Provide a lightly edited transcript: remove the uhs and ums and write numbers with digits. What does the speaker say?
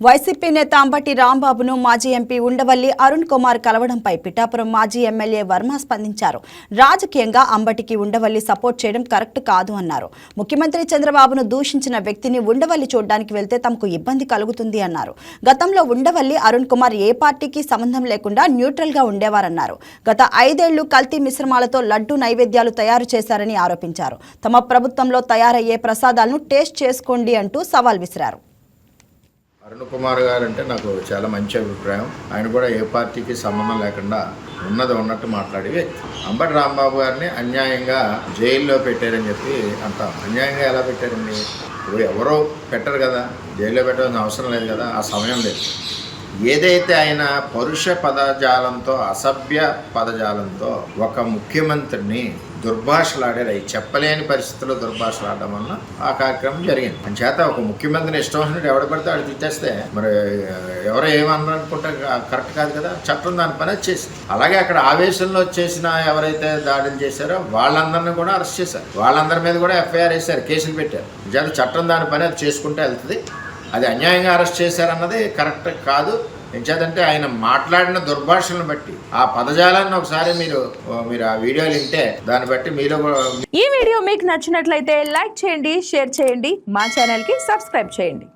YCP నేత అంబటి రాంబాబును మాజీ MP Undavalli Arun Kumar కలవడంపై Pithapuram మాజీ ఎమ్మెల్యే వర్మ స్పందించారు. రాజకీయంగా అంబటికి ఉండవల్లి సపోర్ట్ చేయడం కరెక్ట్ కాదు అన్నారు. ముఖ్యమంత్రి చంద్రబాబును దూషించిన వ్యక్తిని ఉండవల్లి చూడడానికి వెళ్తే తమకు ఇబ్బంది కలుగుతుంది అన్నారు. గతంలో ఉండవల్లి అరుణ్ కుమార్ ఏ పార్టీకి సంబంధం లేకుండా న్యూట్రల్ గా ఉండేవారన్నారు. గత 5 ఏళ్లు కల్తీ మిశ్రమాలతో లడ్డూ నైవేద్యాలు తయారు చేశారని ఆరోపించారు. తమ ప్రభుత్వంలో తయారయ్యే ప్రసాదాలను టేస్ట్ చేసుకోండి అంటూ సవాల్ విసిరారు. అరుణ్ కుమార్ గారు అంటే నాకు చాలా మంచి అభిప్రాయం. ఆయన కూడా ఏ పార్టీకి సంబంధం లేకుండా ఉన్నది ఉన్నట్టు మాట్లాడి వ్యక్తి. అంబటి రాంబాబు గారిని అన్యాయంగా జైల్లో పెట్టారని చెప్పి అంటాం. అన్యాయంగా ఎలా పెట్టారండి? ఇప్పుడు ఎవరో పెట్టరు కదా, జైల్లో పెట్టాల్సిన అవసరం లేదు కదా, ఆ సమయం లేదు. ఏదైతే ఆయన పరుష పదజాలంతో, అసభ్య పదజాలంతో ఒక ముఖ్యమంత్రిని దుర్భాషలాడారు, అవి చెప్పలేని పరిస్థితుల్లో దుర్భాషలాడడం వల్ల ఆ కార్యక్రమం జరిగింది. అంచేత ఒక ముఖ్యమంత్రిని ఇష్టం వచ్చినట్టు ఎవడ పడితే వాడు తిట్టేస్తే మరి ఎవరో ఏమన్నారనుకుంటే కరెక్ట్ కాదు కదా. చట్టం దాని పని అది చేసింది. అలాగే అక్కడ ఆవేశంలో చేసిన ఎవరైతే దాడులు చేశారో వాళ్ళందరినీ కూడా అరెస్ట్ చేశారు. వాళ్ళందరి మీద కూడా ఎఫ్ఐఆర్ వేశారు, కేసులు పెట్టారు. అంచేత చట్టం దాని పని అది చేసుకుంటే వెళ్తుంది. అది అన్యాయంగా అరెస్ట్ చేశారన్నది కరెక్ట్ కాదు. ఎంచేతంటే ఆయన మాట్లాడిన దుర్భాషలను బట్టి ఆ పదజాలాన్ని ఒకసారి మీరు ఆ వీడియోలు వింటే దాన్ని బట్టి మీలో. ఈ వీడియో మీకు నచ్చినట్లయితే లైక్ చేయండి, షేర్ చేయండి, మా ఛానల్ కి సబ్స్క్రైబ్ చేయండి.